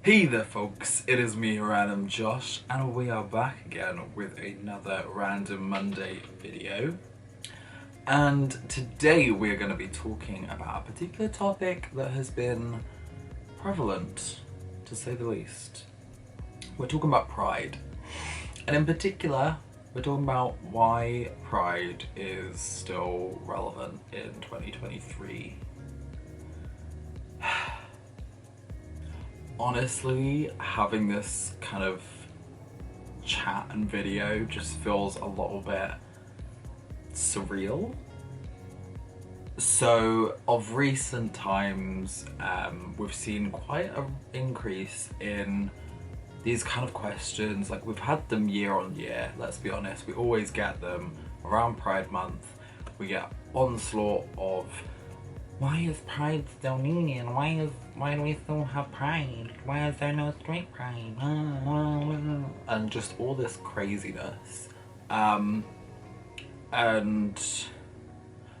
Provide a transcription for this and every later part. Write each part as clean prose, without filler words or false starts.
Hey there folks, it is me, RandomJosh, and we are back again with another Random Monday video. And today we're going to be talking about a particular topic that has been prevalent, to say the least. We're talking about pride. And in particular, we're talking about why pride is still relevant in 2023. Honestly, having this kind of chat and video just feels a little bit surreal. So, of recent times, we've seen quite an increase in these kind of questions. Like, we've had them year on year, let's be honest. We always get them around Pride Month. We get onslaught of, why is pride still needed? Why do we still have pride? Why is there no straight pride? And just all this craziness. And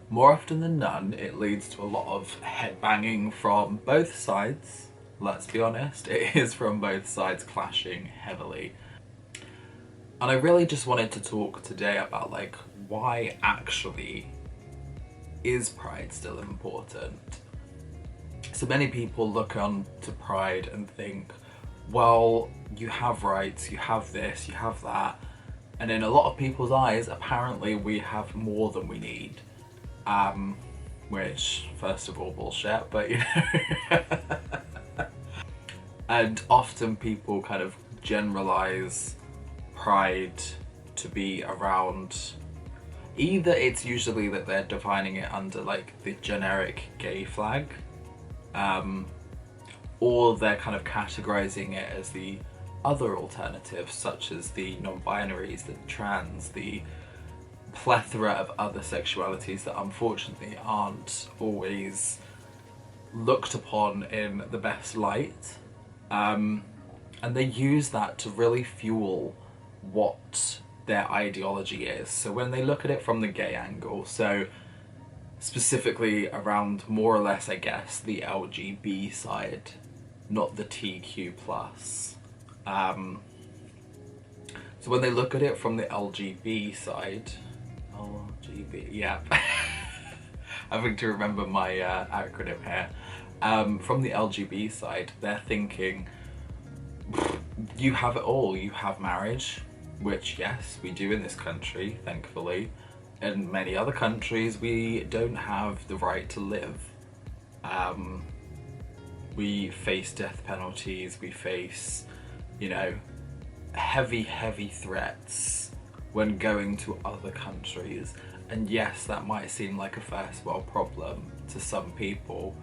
more often than none, it leads to a lot of headbanging from both sides. Let's be honest, it is from both sides clashing heavily. And I really just wanted to talk today about like why actually is pride still important? So many people look on to pride and think, well, you have rights, you have this, you have that, and in a lot of people's eyes, apparently we have more than we need. Which, first of all, bullshit, but you know. And often people kind of generalize pride to be around, either it's usually that they're defining it under like the generic gay flag, or they're kind of categorizing it as the other alternatives, such as the non-binaries, the trans, the plethora of other sexualities that unfortunately aren't always looked upon in the best light. And they use that to really fuel what their ideology is. So when they look at it from the gay angle, so specifically around more or less, I guess, the LGB side, not the TQ plus. So when they look at it from the LGB side, LGB, yeah, having to remember my acronym here. From the LGB side, they're thinking, you have it all. You have marriage, which yes, we do in this country, thankfully. In many other countries, we don't have the right to live. We face death penalties, we face, you know, heavy threats when going to other countries. And yes, that might seem like a first world problem to some people.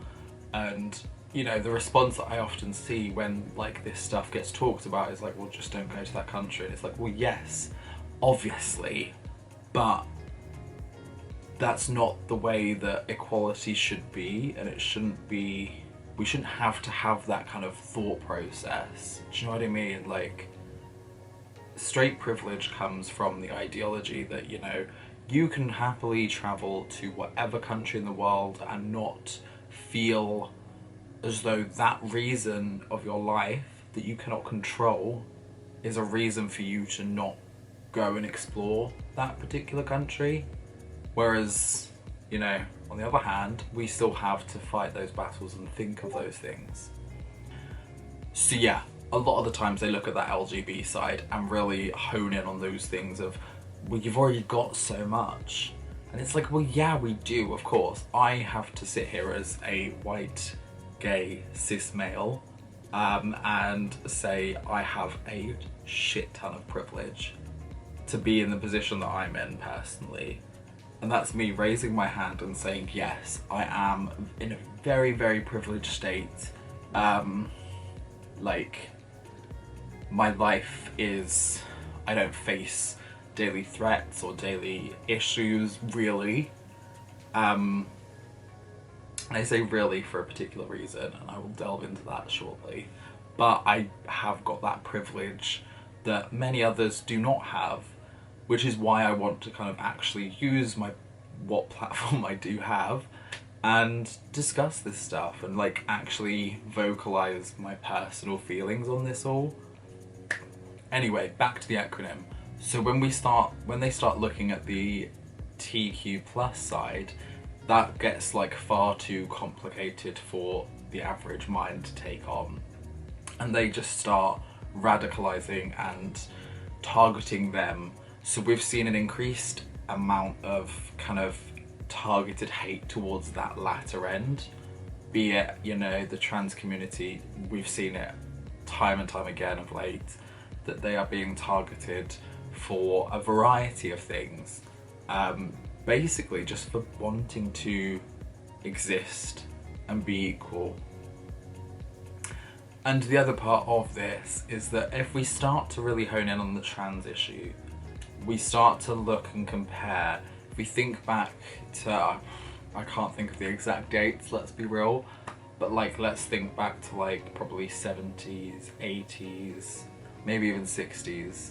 And you know, the response that I often see when like this stuff gets talked about is like, well, just don't go to that country. And it's like, well, yes, obviously, but that's not the way that equality should be, and it shouldn't be, we shouldn't have to have that kind of thought process. Do you know what I mean? Like, straight privilege comes from the ideology that, you know, you can happily travel to whatever country in the world and not feel as though that reason of your life that you cannot control is a reason for you to not go and explore that particular country. Whereas, you know, on the other hand, we still have to fight those battles and think of those things. So yeah, a lot of the times they look at that LGB side and really hone in on those things of, well, you've already got so much. And it's like, well, yeah, we do, of course. I have to sit here as a white, gay, cis male and say I have a shit ton of privilege to be in the position that I'm in personally. And that's me raising my hand and saying, yes, I am in a very privileged state. Like, my life is, I don't face daily threats or daily issues, really. I say really for a particular reason, and I will delve into that shortly. But I have got that privilege that many others do not have, which is why I want to kind of actually use what platform I do have and discuss this stuff and like actually vocalize my personal feelings on this all. Anyway, back to the acronym. So when they start looking at the TQ plus side, that gets like far too complicated for the average mind to take on, and they just start radicalizing and targeting them. So we've seen an increased amount of kind of targeted hate towards that latter end, be it, you know, the trans community. We've seen it time and time again of late, that they are being targeted for a variety of things, basically just for wanting to exist and be equal. And the other part of this is that if we start to really hone in on the trans issue, we start to look and compare. If we think back to, I can't think of the exact dates, let's be real, but like let's think back to like probably 70s, 80s, maybe even 60s,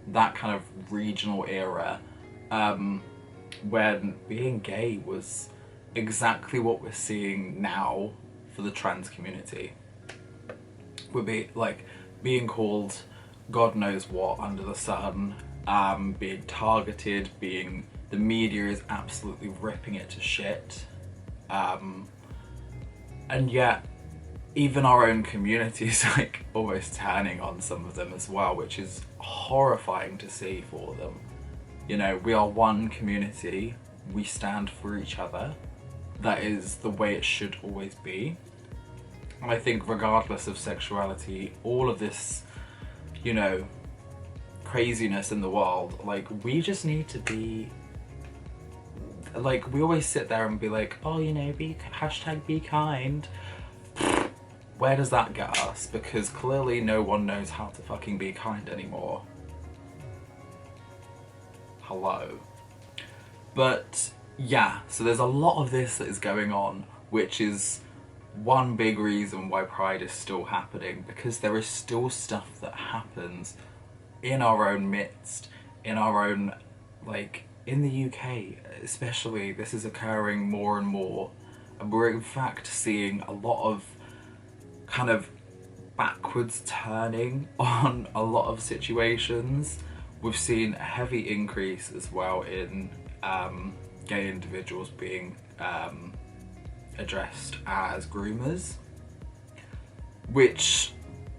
that kind of regional era, when being gay was exactly what we're seeing now for the trans community. We're being called God knows what under the sun, being targeted, the media is absolutely ripping it to shit, and yet even our own community is like almost turning on some of them as well, which is horrifying to see for them. You know, we are one community, we stand for each other. That is the way it should always be. And I think regardless of sexuality, all of this, you know, craziness in the world, like we just need to be, like we always sit there and be like, oh, you know, hashtag be kind. Where does that get us? Because clearly no one knows how to fucking be kind anymore. Hello. But yeah, so there's a lot of this that is going on, which is one big reason why Pride is still happening, because there is still stuff that happens in our own midst, in our own, like, in the UK especially, this is occurring more and more, and we're in fact seeing a lot of kind of backwards turning on a lot of situations. We've seen a heavy increase as well in gay individuals being addressed as groomers, which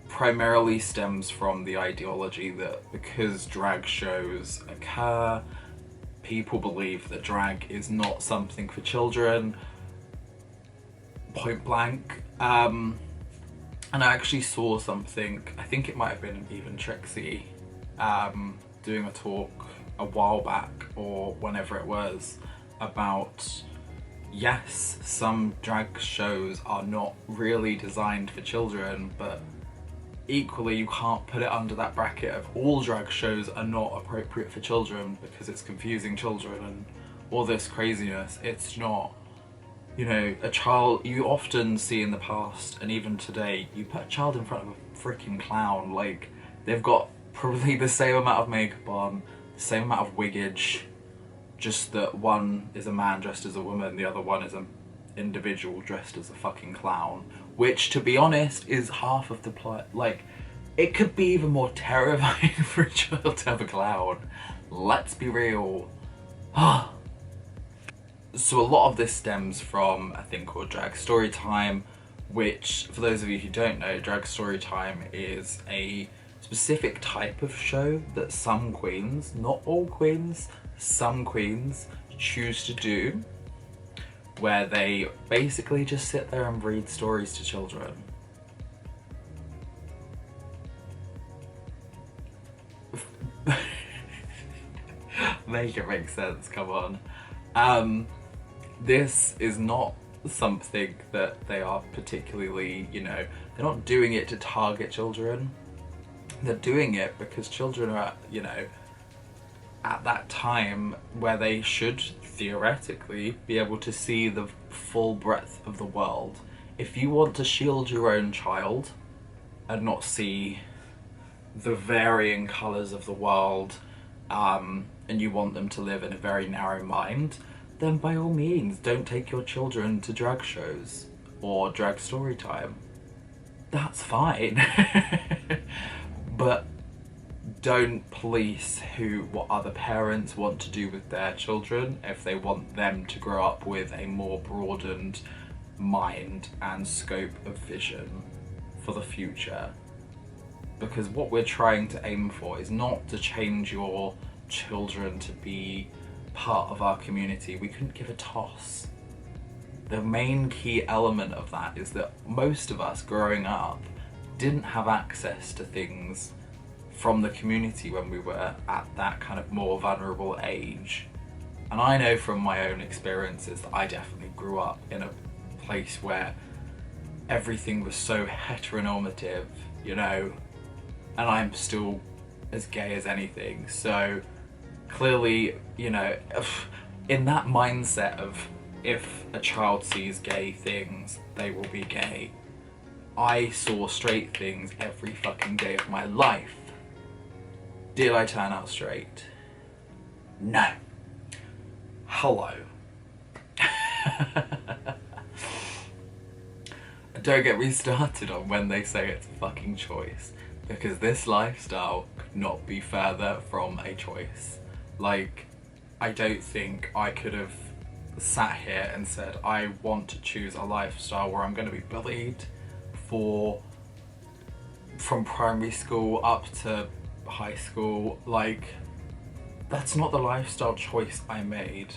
primarily stems from the ideology that because drag shows occur, people believe that drag is not something for children, point blank. And I actually saw something, I think it might have been even Trixie, doing a talk a while back or whenever it was about, yes, some drag shows are not really designed for children, but equally you can't put it under that bracket of all drag shows are not appropriate for children because it's confusing children and all this craziness. It's not. You know, a child, you often see in the past and even today, you put a child in front of a freaking clown, like they've got probably the same amount of makeup on, the same amount of wiggage, just that one is a man dressed as a woman, the other one is an individual dressed as a fucking clown, which, to be honest, is half of the plot. Like, it could be even more terrifying for a child to have a clown. Let's be real. So a lot of this stems from a thing called Drag Storytime, which, for those of you who don't know, Drag Storytime is a specific type of show that some queens, not all queens, some queens choose to do, where they basically just sit there and read stories to children. Make it make sense, come on. This is not something that they are particularly, you know, they're not doing it to target children. They're doing it because children are, you know, at that time where they should theoretically be able to see the full breadth of the world. If you want to shield your own child and not see the varying colours of the world, and you want them to live in a very narrow mind, then by all means, don't take your children to drag shows or drag story time. That's fine. But don't police what other parents want to do with their children if they want them to grow up with a more broadened mind and scope of vision for the future. Because what we're trying to aim for is not to change your children to be part of our community. We couldn't give a toss. The main key element of that is that most of us growing up didn't have access to things from the community when we were at that kind of more vulnerable age. And I know from my own experiences that I definitely grew up in a place where everything was so heteronormative, you know, and I'm still as gay as anything. So clearly, you know, in that mindset of if a child sees gay things, they will be gay. I saw straight things every fucking day of my life. Did I turn out straight? No. Hello. Don't get me started on when they say it's a fucking choice, because this lifestyle could not be further from a choice. Like, I don't think I could have sat here and said I want to choose a lifestyle where I'm going to be bullied from primary school up to high school. Like, that's not the lifestyle choice I made.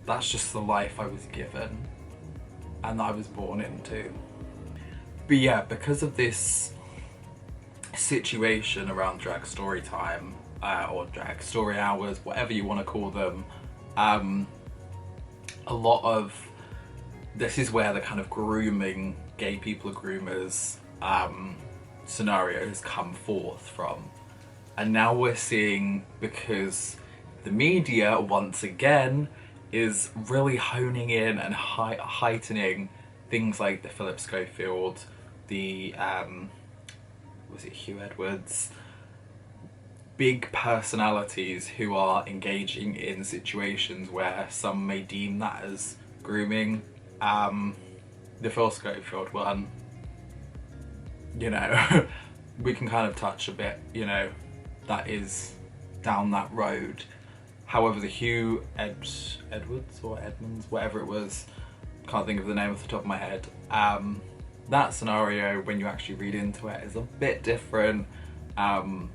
That's just the life I was given and I was born into. But yeah, because of this situation around drag story time, or drag story hours, whatever you want to call them, a lot of this is where the kind of grooming, gay people are groomers scenarios come forth from. And now we're seeing, because the media once again is really honing in and heightening things like the Philip Schofield, the was it Hugh Edwards, big personalities who are engaging in situations where some may deem that as grooming. The Phil Schofield one, you know, we can kind of touch a bit, you know, that is down that road. However, the Hugh Edwards or Edmonds, whatever it was, can't think of the name off the top of my head, that scenario, when you actually read into it, is a bit different, and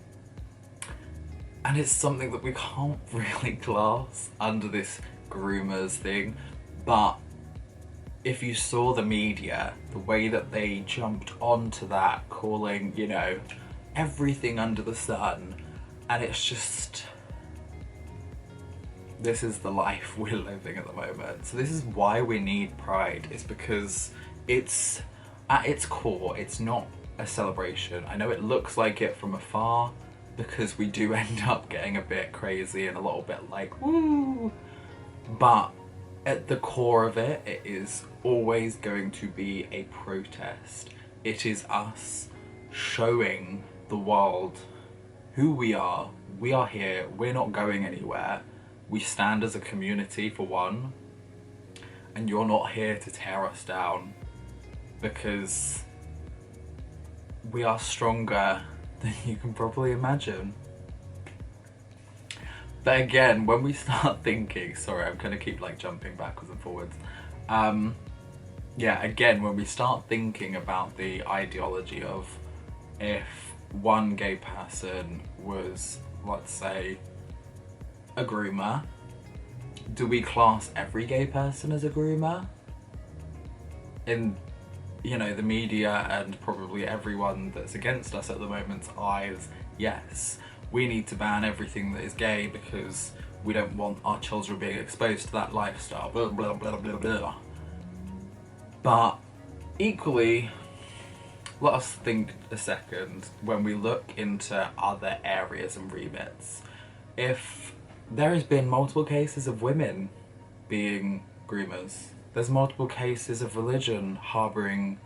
it's something that we can't really class under this groomers thing. But if you saw the media, the way that they jumped onto that, calling, you know, everything under the sun, and it's just, this is the life we're living at the moment. So this is why we need Pride. It's because it's, at its core, it's not a celebration. I know it looks like it from afar, because we do end up getting a bit crazy and a little bit like, woo! But at the core of it, it is always going to be a protest. It is us showing the world who we are. We are here, we're not going anywhere. We stand as a community for one, and you're not here to tear us down, because we are stronger than you can probably imagine. But again, when we start thinking, sorry, I'm gonna keep like jumping backwards and forwards. Yeah, again, when we start thinking about the ideology of if one gay person was, let's say, a groomer, do we class every gay person as a groomer? In, you know, the media and probably everyone that's against us at the moment's eyes, yes, we need to ban everything that is gay because we don't want our children being exposed to that lifestyle, blah blah blah blah blah. But equally, let us think a second when we look into other areas and remits. If there has been multiple cases of women being groomers, there's multiple cases of religion harbouring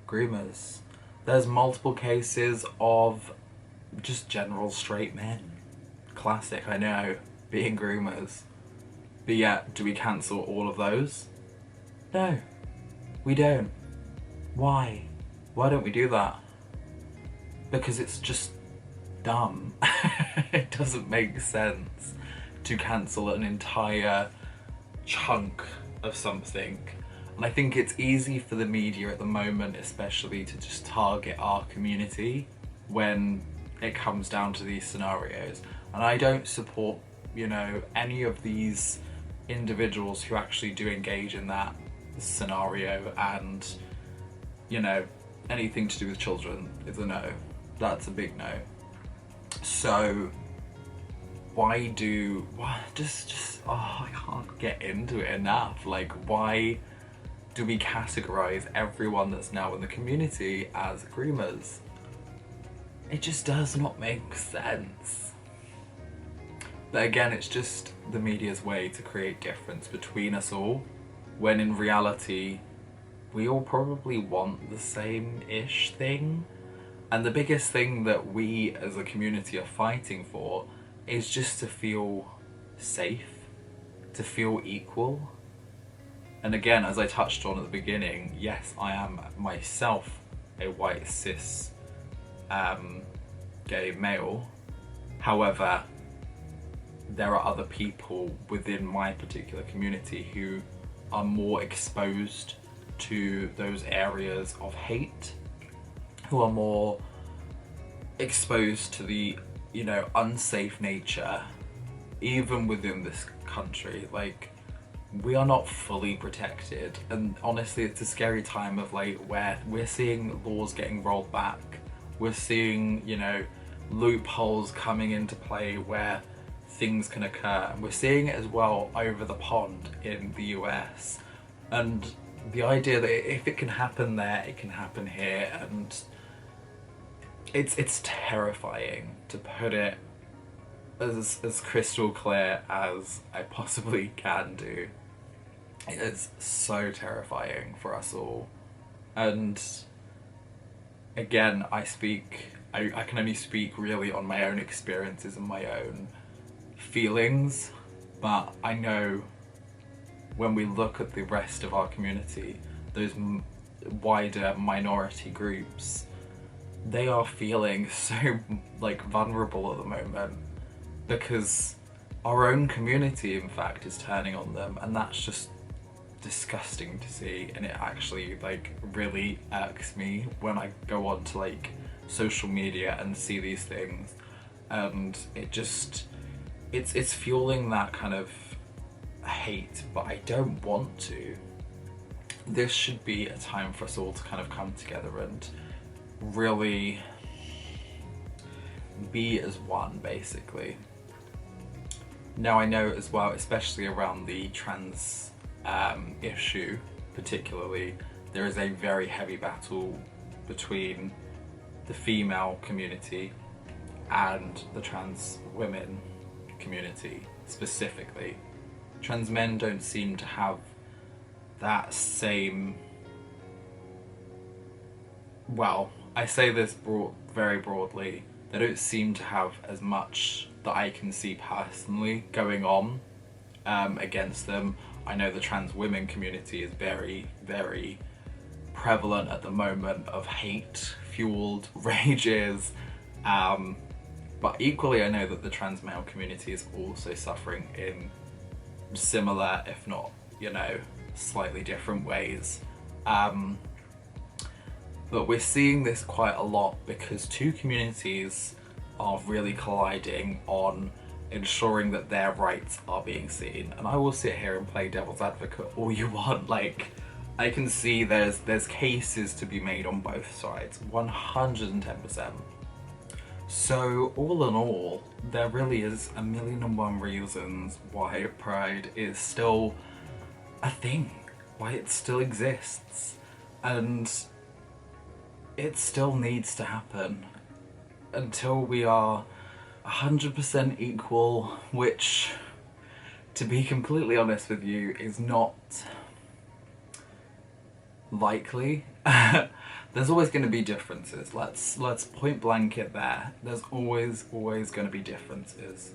groomers, there's multiple cases of just general straight men, classic I know, being groomers. But yet, do we cancel all of those? No, we don't. Why? Why don't we do that? Because it's just dumb. It doesn't make sense to cancel an entire chunk of something. And I think it's easy for the media at the moment, especially, to just target our community when it comes down to these scenarios. And I don't support, you know, any of these individuals who actually do engage in that scenario, and, you know, anything to do with children is a no. That's a big no. So why just I can't get into it enough. Like, why do we categorize everyone that's now in the community as groomers? It just does not make sense. But again, it's just the media's way to create difference between us all, when in reality we all probably want the same-ish thing. And the biggest thing that we as a community are fighting for is just to feel safe, to feel equal. And again, as I touched on at the beginning, yes, I am myself a white cis gay male. However, there are other people within my particular community who are more exposed to those areas of hate, who are more exposed to the, you know, unsafe nature, even within this country. Like, we are not fully protected, and honestly it's a scary time of late where we're seeing laws getting rolled back. We're seeing, you know, loopholes coming into play where things can occur, and we're seeing it as well over the pond in the US. And the idea that if it can happen there, it can happen here, and it's terrifying, to put it as crystal clear as I possibly can do. It is so terrifying for us all. And again, I can only speak really on my own experiences and my own feelings, but I know when we look at the rest of our community, those wider minority groups, they are feeling so like vulnerable at the moment, because our own community in fact is turning on them, and that's just disgusting to see. And it actually like really irks me when I go on to like social media and see these things, and it just it's fueling that kind of hate. But I don't want to. This should be a time for us all to kind of come together and really be as one, basically. Now, I know as well, especially around the trans issue particularly, there is a very heavy battle between the female community and the trans women community specifically. Trans men don't seem to have that same, well, I say this very broadly, they don't seem to have as much that I can see personally going on against them. I know the trans women community is very, very prevalent at the moment of hate-fueled rages, but equally I know that the trans male community is also suffering in similar, if not, you know, slightly different ways. But we're seeing this quite a lot because two communities are really colliding on ensuring that their rights are being seen. And I will sit here and play devil's advocate all you want. Like, I can see there's cases to be made on both sides, 110%. So all in all, there really is a million and one reasons why Pride is still a thing, why it still exists, and it still needs to happen until we are 100% equal, which, to be completely honest with you, is not likely. There's always going to be differences. Let's point blank it there. There's always going to be differences.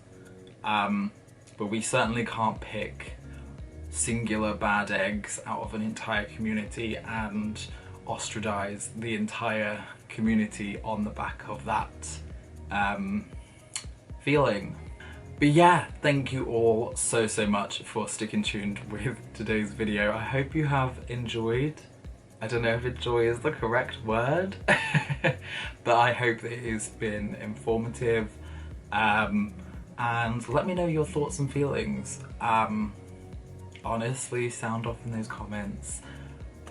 But we certainly can't pick singular bad eggs out of an entire community and ostracize the entire community on the back of that feeling. But yeah, thank you all so much for sticking tuned with today's video. I hope you have enjoyed. I don't know if enjoy is the correct word, but I hope that it has been informative. And let me know your thoughts and feelings. Honestly, sound off in those comments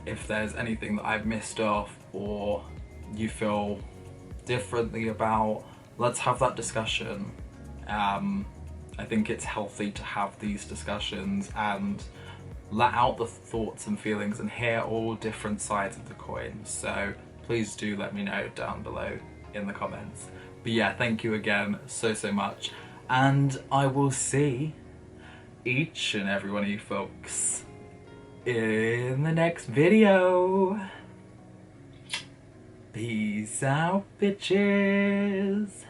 if there's anything that I've missed off or you feel differently about. Let's have that discussion. I think it's healthy to have these discussions and let out the thoughts and feelings and hear all different sides of the coin. So please do let me know down below in the comments. But yeah, thank you again so much, and I will see each and every one of you folks in the next video. Peace out, bitches.